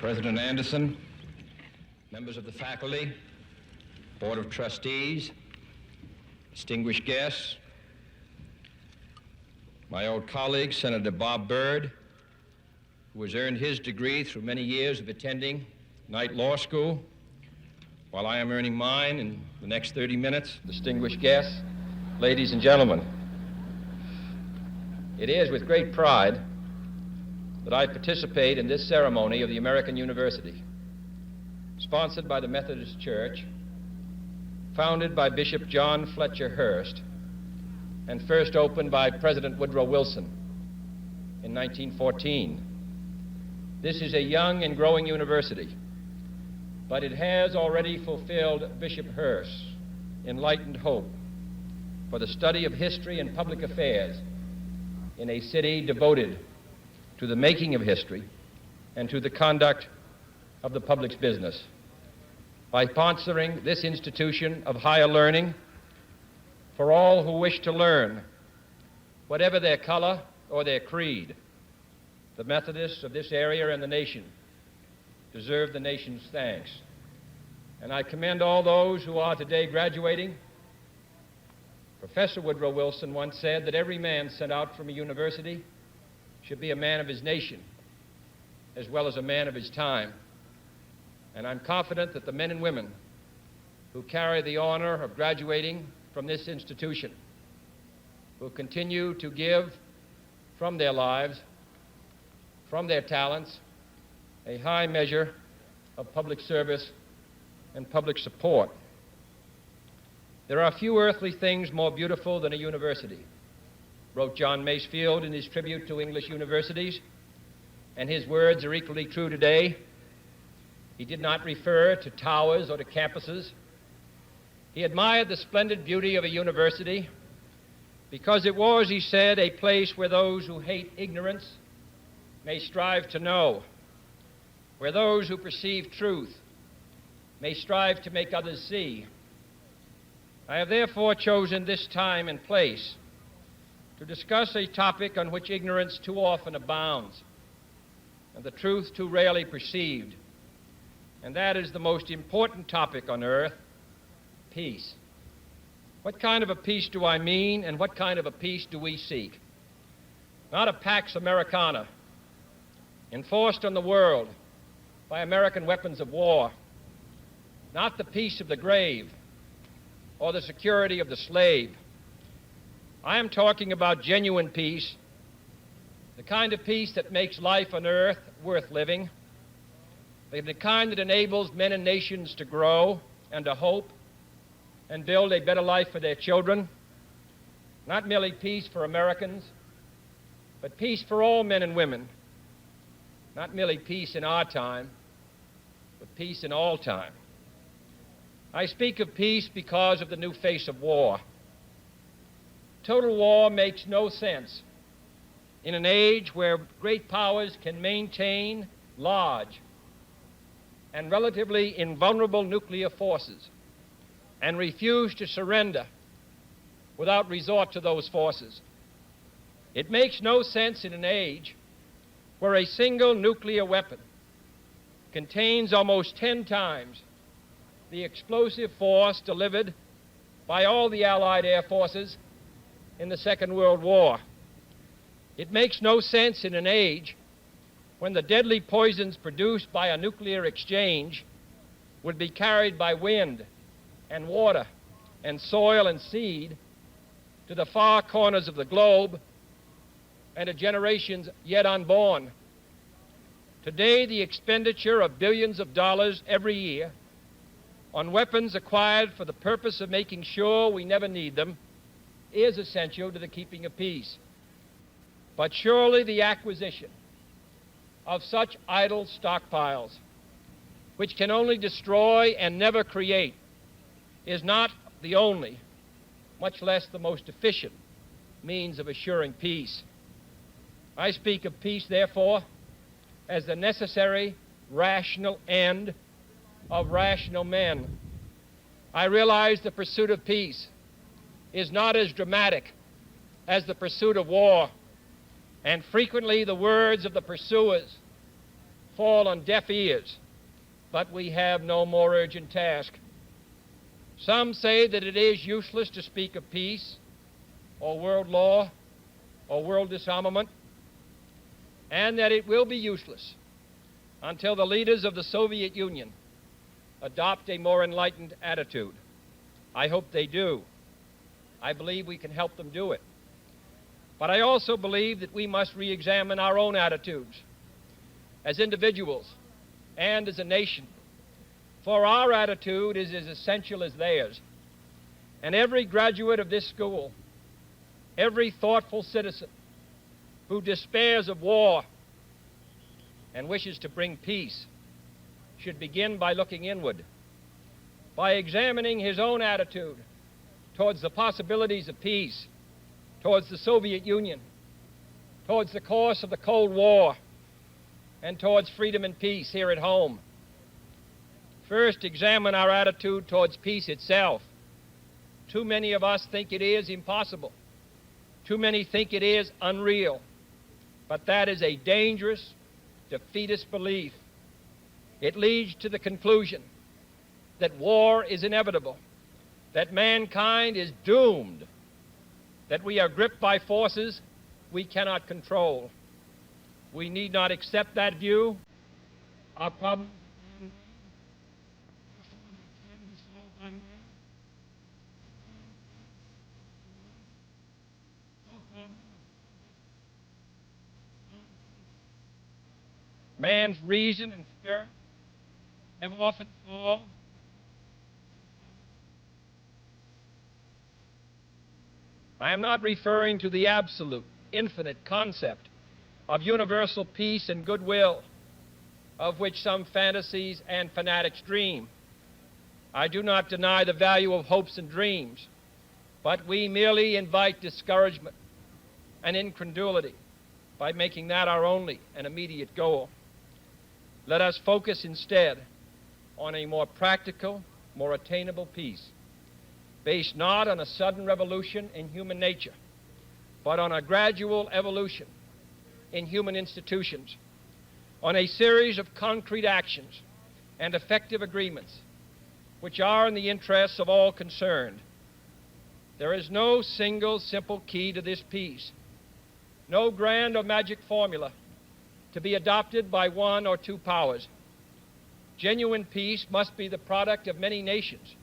President Anderson, members of the faculty, Board of Trustees, distinguished guests, my old colleague, Senator Bob Byrd, who has earned his degree through many years of attending Knight Law School, while I am earning mine in the next 30 minutes, distinguished guests, ladies and gentlemen. It is with great pride that I participate in this ceremony of the American University, sponsored by the Methodist Church, founded by Bishop John Fletcher Hurst, and first opened by President Woodrow Wilson in 1914. This is a young and growing university, but it has already fulfilled Bishop Hurst's enlightened hope for the study of history and public affairs in a city devoted to the making of history and to the conduct of the public's business. By sponsoring this institution of higher learning for all who wish to learn, whatever their color or their creed, the Methodists of this area and the nation deserve the nation's thanks. And I commend all those who are today graduating. Professor Woodrow Wilson once said that every man sent out from a university should be a man of his nation as well as a man of his time. And I'm confident that the men and women who carry the honor of graduating from this institution will continue to give from their lives, from their talents, a high measure of public service and public support. There are few earthly things more beautiful than a university, wrote John Masefield in his tribute to English universities, and his words are equally true today. He did not refer to towers or to campuses. He admired the splendid beauty of a university because it was, he said, a place where those who hate ignorance may strive to know, where those who perceive truth may strive to make others see. I have therefore chosen this time and place to discuss a topic on which ignorance too often abounds and the truth too rarely perceived, and that is the most important topic on earth, peace. What kind of a peace do I mean, and what kind of a peace do we seek? Not a Pax Americana, enforced on the world by American weapons of war, not the peace of the grave or the security of the slave. I am talking about genuine peace, the kind of peace that makes life on earth worth living, the kind that enables men and nations to grow and to hope and build a better life for their children. Not merely peace for Americans, but peace for all men and women. Not merely peace in our time, but peace in all time. I speak of peace because of the new face of war. Total war makes no sense in an age where great powers can maintain large and relatively invulnerable nuclear forces and refuse to surrender without resort to those forces. It makes no sense in an age where a single nuclear weapon contains almost 10 times the explosive force delivered by all the Allied air forces in the Second World War. It makes no sense in an age when the deadly poisons produced by a nuclear exchange would be carried by wind and water and soil and seed to the far corners of the globe and to generations yet unborn. Today, the expenditure of billions of dollars every year on weapons acquired for the purpose of making sure we never need them is essential to the keeping of peace. But surely the acquisition of such idle stockpiles, which can only destroy and never create, is not the only, much less the most efficient, means of assuring peace. I speak of peace, therefore, as the necessary, rational end of rational men. I realize the pursuit of peace is not as dramatic as the pursuit of war, and frequently the words of the pursuers fall on deaf ears, but we have no more urgent task. Some say that it is useless to speak of peace or world law or world disarmament, and that it will be useless until the leaders of the Soviet Union adopt a more enlightened attitude. I hope they do. I believe we can help them do it. But I also believe that we must re-examine our own attitudes as individuals and as a nation, for our attitude is as essential as theirs. And every graduate of this school, every thoughtful citizen who despairs of war and wishes to bring peace should begin by looking inward, by examining his own attitude towards the possibilities of peace, towards the Soviet Union, towards the course of the Cold War, and towards freedom and peace here at home. First, examine our attitude towards peace itself. Too many of us think it is impossible. Too many think it is unreal. But that is a dangerous, defeatist belief. It leads to the conclusion that war is inevitable, that mankind is doomed, that we are gripped by forces we cannot control. We need not accept that view. Our problem man's reason and spirit have often fallen. I am not referring to the absolute, infinite concept of universal peace and goodwill, of which some fantasies and fanatics dream. I do not deny the value of hopes and dreams, but we merely invite discouragement and incredulity by making that our only and immediate goal. Let us focus instead on a more practical, more attainable peace, based not on a sudden revolution in human nature, but on a gradual evolution in human institutions, on a series of concrete actions and effective agreements which are in the interests of all concerned. There is no single simple key to this peace, no grand or magic formula to be adopted by one or two powers. Genuine peace must be the product of many nations,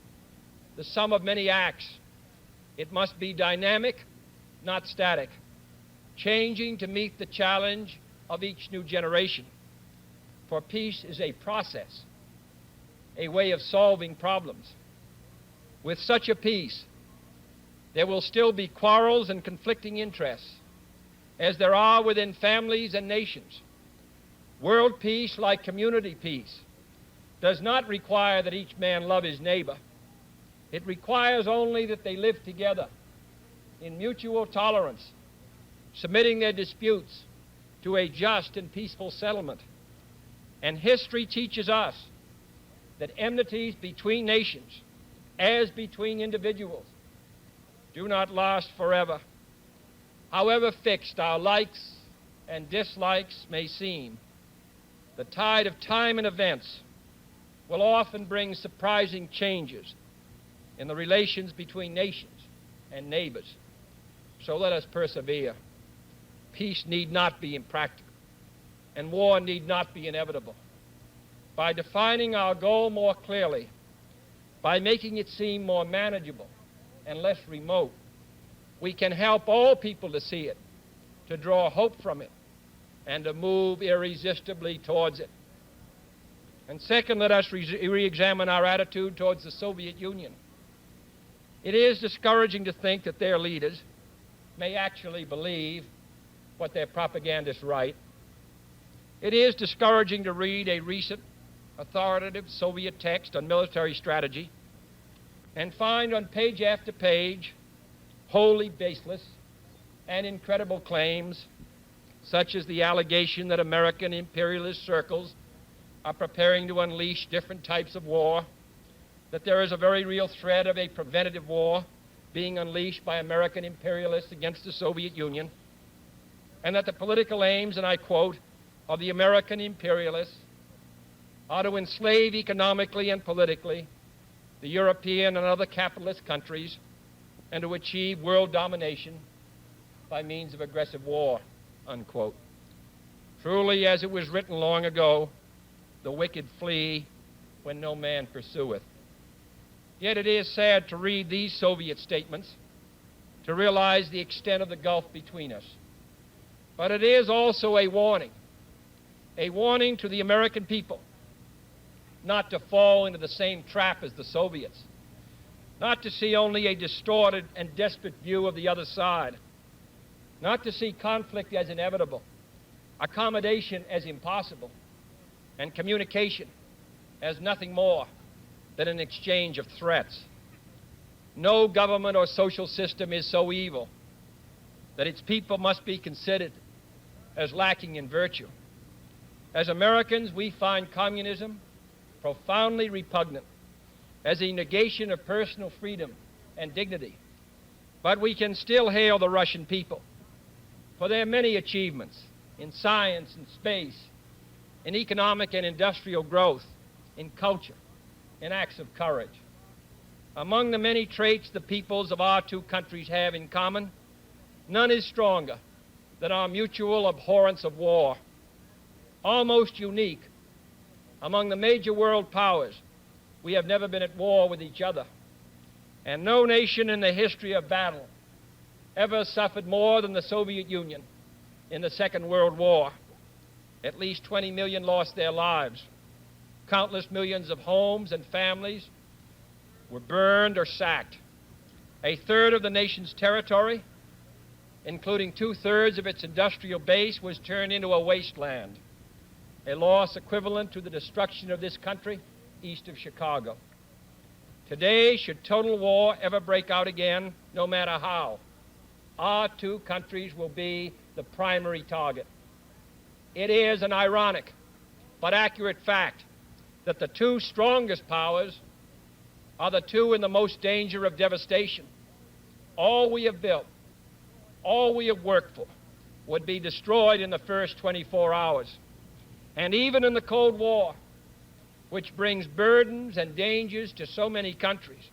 the sum of many acts. It must be dynamic, not static, changing to meet the challenge of each new generation. For peace is a process, a way of solving problems. With such a peace, there will still be quarrels and conflicting interests, as there are within families and nations. World peace, like community peace, does not require that each man love his neighbor. It requires only that they live together in mutual tolerance, submitting their disputes to a just and peaceful settlement. And history teaches us that enmities between nations, as between individuals, do not last forever. However fixed our likes and dislikes may seem, the tide of time and events will often bring surprising changes in the relations between nations and neighbors. So let us persevere. Peace need not be impractical, and war need not be inevitable. By defining our goal more clearly, by making it seem more manageable and less remote, we can help all people to see it, to draw hope from it, and to move irresistibly towards it. And second, let us re-examine our attitude towards the Soviet Union. It is discouraging to think that their leaders may actually believe what their propagandists write. It is discouraging to read a recent authoritative Soviet text on military strategy and find on page after page wholly baseless and incredible claims, such as the allegation that American imperialist circles are preparing to unleash different types of war, that there is a very real threat of a preventative war being unleashed by American imperialists against the Soviet Union, and that the political aims, and I quote, of the American imperialists are to enslave economically and politically the European and other capitalist countries and to achieve world domination by means of aggressive war, unquote. Truly, as it was written long ago, the wicked flee when no man pursueth. Yet it is sad to read these Soviet statements, to realize the extent of the gulf between us. But it is also a warning to the American people not to fall into the same trap as the Soviets, not to see only a distorted and desperate view of the other side, not to see conflict as inevitable, accommodation as impossible, and communication as nothing more than an exchange of threats. No government or social system is so evil that its people must be considered as lacking in virtue. As Americans, we find communism profoundly repugnant as a negation of personal freedom and dignity. But we can still hail the Russian people for their many achievements in science and space, in economic and industrial growth, in culture, in acts of courage. Among the many traits the peoples of our two countries have in common, none is stronger than our mutual abhorrence of war. Almost unique among the major world powers, we have never been at war with each other, and no nation in the history of battle ever suffered more than the Soviet Union in the Second World War. At least 20 million lost their lives. Countless millions of homes and families were burned or sacked. A third of the nation's territory, including 2/3 of its industrial base, was turned into a wasteland, a loss equivalent to the destruction of this country east of Chicago. Today, should total war ever break out again, no matter how, our two countries will be the primary target. It is an ironic but accurate fact that the two strongest powers are the two in the most danger of devastation. All we have built, all we have worked for, would be destroyed in the first 24 hours. And even in the Cold War, which brings burdens and dangers to so many countries,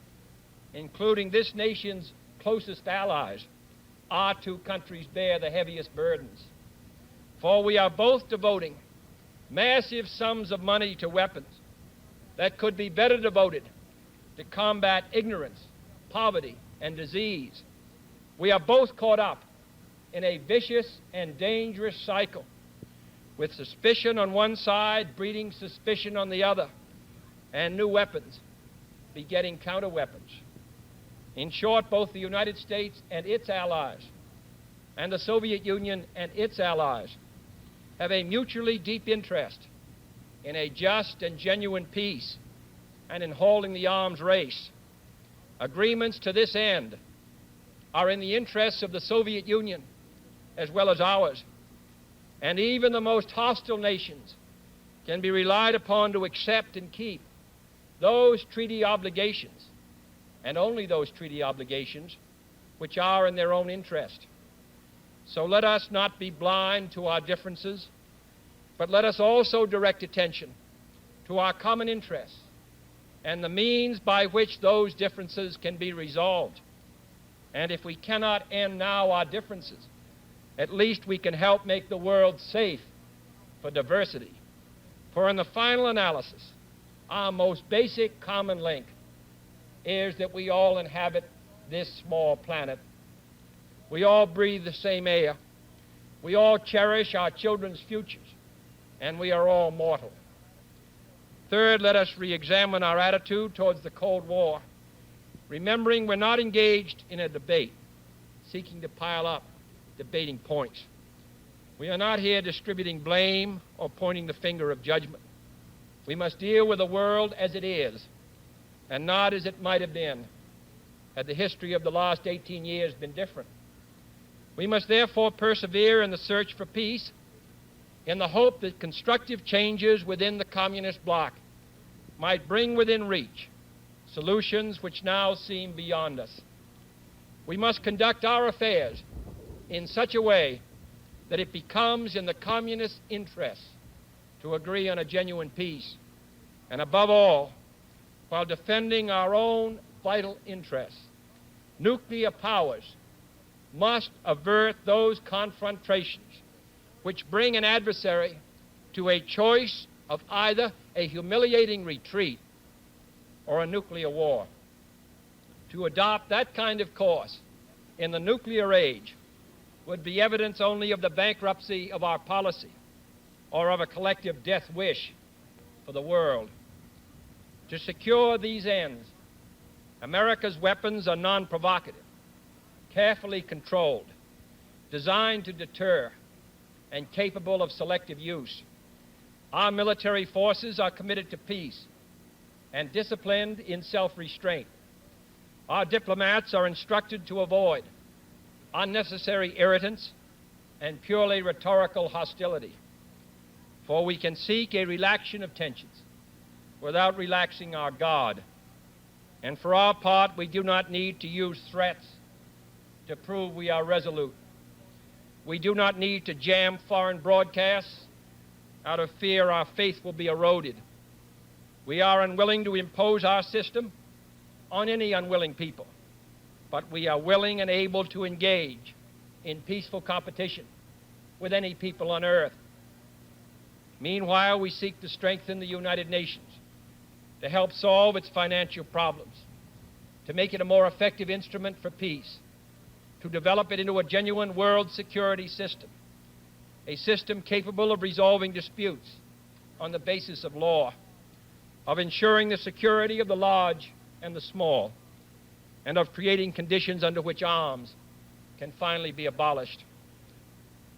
including this nation's closest allies, our two countries bear the heaviest burdens. For we are both devoting massive sums of money to weapons that could be better devoted to combat ignorance, poverty, and disease. We are both caught up in a vicious and dangerous cycle, with suspicion on one side breeding suspicion on the other, and new weapons begetting counterweapons. In short, both the United States and its allies, and the Soviet Union and its allies, have a mutually deep interest in a just and genuine peace and in holding the arms race. Agreements to this end are in the interests of the Soviet Union as well as ours, and even the most hostile nations can be relied upon to accept and keep those treaty obligations, and only those treaty obligations, which are in their own interest. So let us not be blind to our differences, but let us also direct attention to our common interests and the means by which those differences can be resolved. And if we cannot end now our differences, at least we can help make the world safe for diversity. For in the final analysis, our most basic common link is that we all inhabit this small planet. We all breathe the same air. We all cherish our children's futures, and we are all mortal. Third, let us re-examine our attitude towards the Cold War, remembering we're not engaged in a debate, seeking to pile up debating points. We are not here distributing blame or pointing the finger of judgment. We must deal with the world as it is, and not as it might have been had the history of the last 18 years been different. We must therefore persevere in the search for peace in the hope that constructive changes within the communist bloc might bring within reach solutions which now seem beyond us. We must conduct our affairs in such a way that it becomes in the communist interest to agree on a genuine peace And above all, while defending our own vital interests, nuclear powers must avert those confrontations which bring an adversary to a choice of either a humiliating retreat or a nuclear war. To adopt that kind of course in the nuclear age would be evidence only of the bankruptcy of our policy or of a collective death wish for the world. To secure these ends, America's weapons are non-provocative, carefully controlled, designed to deter, and capable of selective use. Our military forces are committed to peace and disciplined in self-restraint. Our diplomats are instructed to avoid unnecessary irritants and purely rhetorical hostility, for we can seek a relaxation of tensions without relaxing our guard. And for our part, we do not need to use threats to prove we are resolute. We do not need to jam foreign broadcasts out of fear our faith will be eroded. We are unwilling to impose our system on any unwilling people, but we are willing and able to engage in peaceful competition with any people on earth. Meanwhile, we seek to strengthen the United Nations to help solve its financial problems, to make it a more effective instrument for peace, to develop it into a genuine world security system, a system capable of resolving disputes on the basis of law, of ensuring the security of the large and the small, and of creating conditions under which arms can finally be abolished.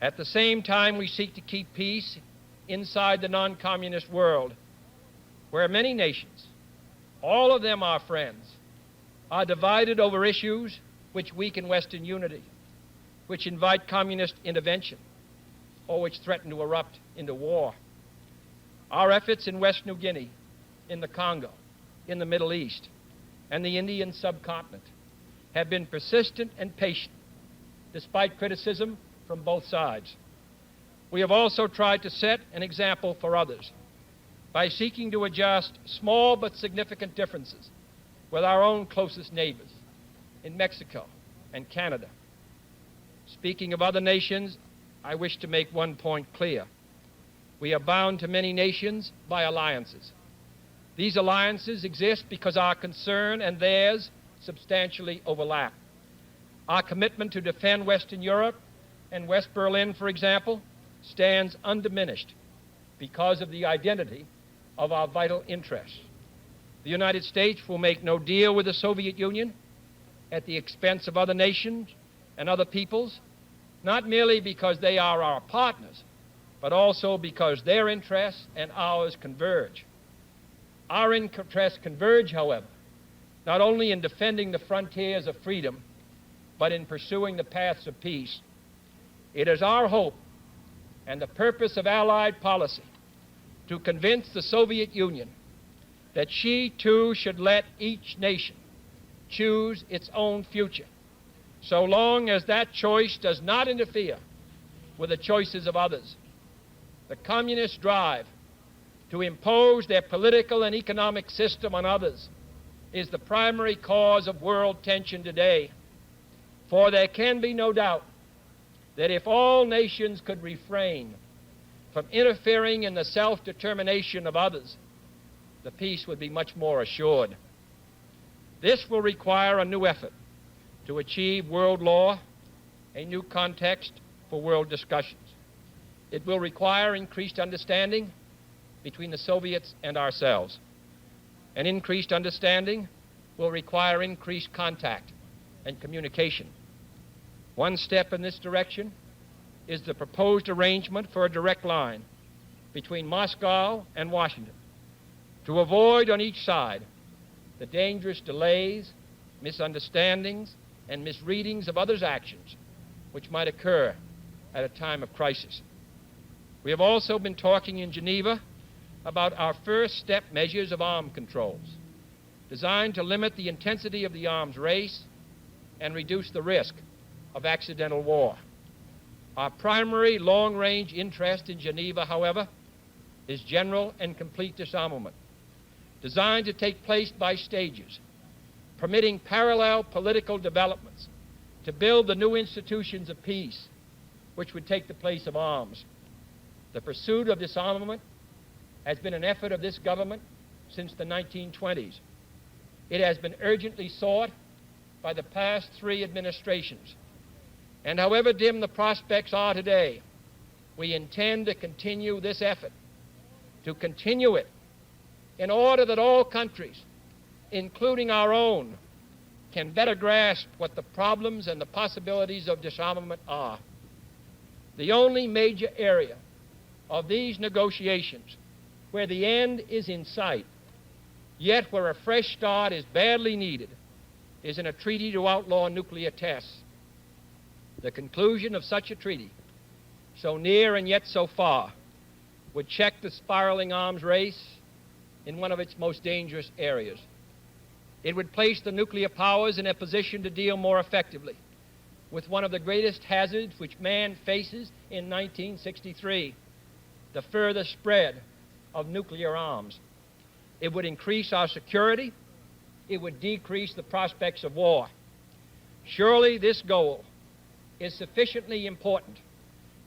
At the same time, we seek to keep peace inside the non-communist world, where many nations, all of them our friends, are divided over issues which weaken Western unity, which invite communist intervention, or which threaten to erupt into war. Our efforts in West New Guinea, in the Congo, in the Middle East, and the Indian subcontinent have been persistent and patient, despite criticism from both sides. We have also tried to set an example for others by seeking to adjust small but significant differences with our own closest neighbors in Mexico and Canada. Speaking of other nations, I wish to make one point clear. We are bound to many nations by alliances. These alliances exist because our concern and theirs substantially overlap. Our commitment to defend Western Europe and West Berlin, for example, stands undiminished because of the identity of our vital interests. The United States will make no deal with the Soviet Union at the expense of other nations and other peoples, not merely because they are our partners, but also because their interests and ours converge. Our interests converge, however, not only in defending the frontiers of freedom, but in pursuing the paths of peace. It is our hope and the purpose of Allied policy to convince the Soviet Union that she too should let each nation choose its own future, so long as that choice does not interfere with the choices of others. The communist drive to impose their political and economic system on others is the primary cause of world tension today. For there can be no doubt that if all nations could refrain from interfering in the self-determination of others, the peace would be much more assured. This will require a new effort to achieve world law, a new context for world discussions. It will require increased understanding between the Soviets and ourselves. An increased understanding will require increased contact and communication. One step in this direction is the proposed arrangement for a direct line between Moscow and Washington to avoid on each side the dangerous delays, misunderstandings, and misreadings of others' actions which might occur at a time of crisis. We have also been talking in Geneva about our first step measures of arms controls, designed to limit the intensity of the arms race and reduce the risk of accidental war. Our primary long-range interest in Geneva, however, is general and complete disarmament, designed to take place by stages, permitting parallel political developments to build the new institutions of peace which would take the place of arms. The pursuit of disarmament has been an effort of this government since the 1920s. It has been urgently sought by the past 3 administrations. And however dim the prospects are today, we intend to continue this effort, to continue it in order that all countries, including our own, can better grasp what the problems and the possibilities of disarmament are. The only major area of these negotiations where the end is in sight, yet where a fresh start is badly needed, is in a treaty to outlaw nuclear tests. The conclusion of such a treaty, so near and yet so far, would check the spiraling arms race in one of its most dangerous areas. It would place the nuclear powers in a position to deal more effectively with one of the greatest hazards which man faces in 1963, the further spread of nuclear arms. It would increase our security. It would decrease the prospects of war. Surely this goal is sufficiently important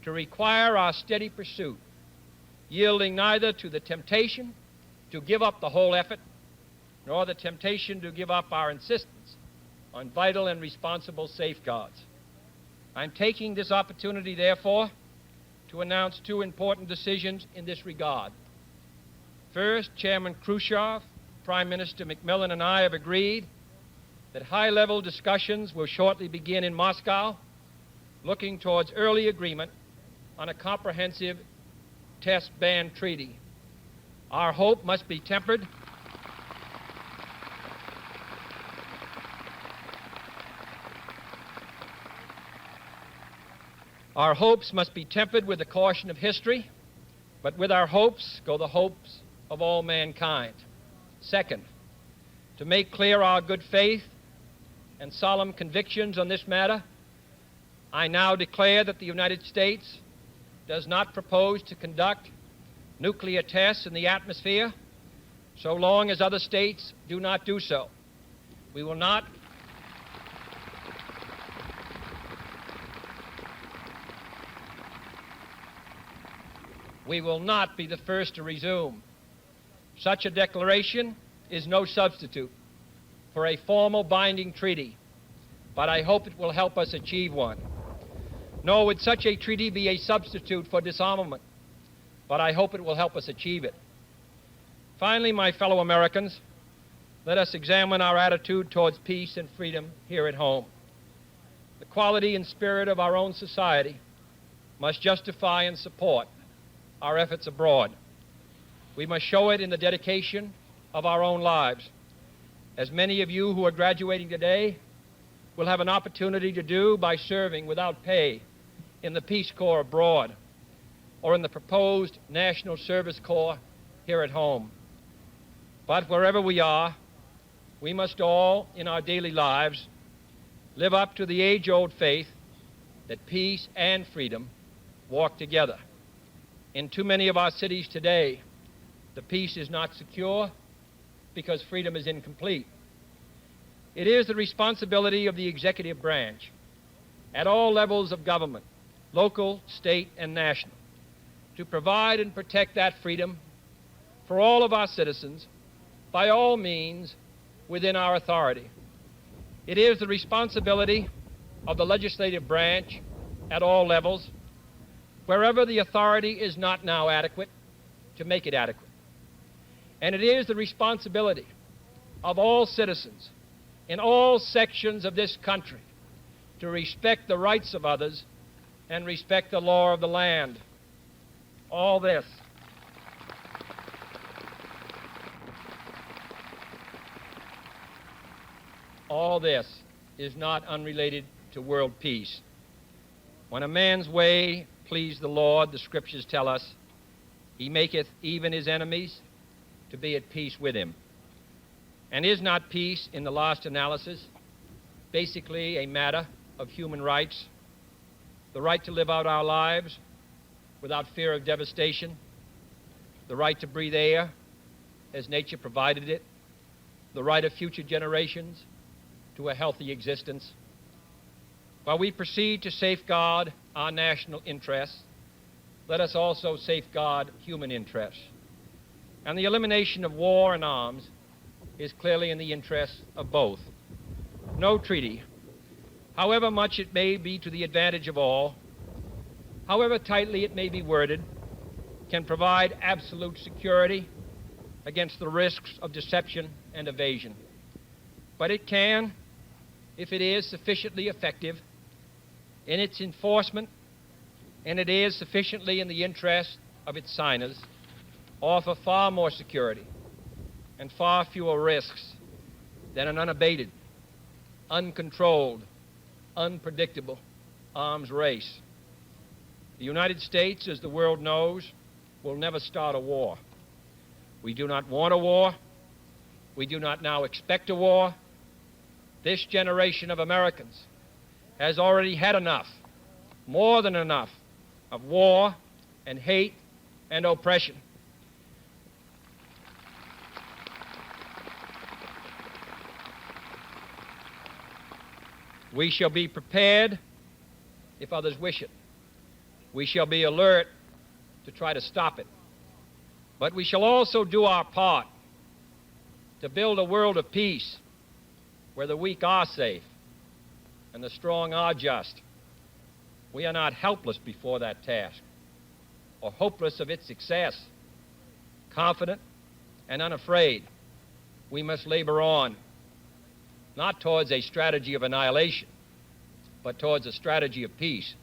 to require our steady pursuit, yielding neither to the temptation to give up the whole effort, nor the temptation to give up our insistence on vital and responsible safeguards. I'm taking this opportunity, therefore, to announce 2 important decisions in this regard. First, Chairman Khrushchev, Prime Minister Macmillan, and I have agreed that high-level discussions will shortly begin in Moscow, looking towards early agreement on a comprehensive test ban treaty. Our hope must be tempered Our hopes must be tempered with the caution of history, but with our hopes go the hopes of all mankind. Second, to make clear our good faith and solemn convictions on this matter, I now declare that the United States does not propose to conduct nuclear tests in the atmosphere so long as other states do not do so. We will not be the first to resume. Such a declaration is no substitute for a formal binding treaty, but I hope it will help us achieve one. Nor would such a treaty be a substitute for disarmament, but I hope it will help us achieve it. Finally, my fellow Americans, let us examine our attitude towards peace and freedom here at home. The quality and spirit of our own society must justify and support our efforts abroad. We must show it in the dedication of our own lives. As many of you who are graduating today will have an opportunity to do by serving without pay in the Peace Corps abroad or in the proposed National Service Corps here at home. But wherever we are, we must all, in our daily lives, live up to the age-old faith that peace and freedom walk together. In too many of our cities today, the peace is not secure because freedom is incomplete. It is the responsibility of the executive branch at all levels of government, local, state, and national, to provide and protect that freedom for all of our citizens by all means within our authority. It is the responsibility of the legislative branch at all levels, wherever the authority is not now adequate, to make it adequate. And it is the responsibility of all citizens in all sections of this country to respect the rights of others and respect the law of the land. All this is not unrelated to world peace. When a man's way please the Lord, the Scriptures tell us, he maketh even his enemies to be at peace with him. And is not peace, in the last analysis, basically a matter of human rights? The right to live out our lives without fear of devastation, the right to breathe air as nature provided it, the right of future generations to a healthy existence. While we proceed to safeguard our national interests, let us also safeguard human interests. And the elimination of war and arms is clearly in the interests of both. No treaty, however much it may be to the advantage of all, however tightly it may be worded, can provide absolute security against the risks of deception and evasion. But it can, if it is sufficiently effective in its enforcement, and it is sufficiently in the interest of its signers, offer far more security and far fewer risks than an unabated, uncontrolled, unpredictable arms race. The United States, as the world knows, will never start a war. We do not want a war. We do not now expect a war. This generation of Americans has already had enough, more than enough, of war and hate and oppression. We shall be prepared if others wish it. We shall be alert to try to stop it. But we shall also do our part to build a world of peace where the weak are safe and the strong are just. We are not helpless before that task or hopeless of its success. Confident and unafraid, we must labor on, not towards a strategy of annihilation, but towards a strategy of peace.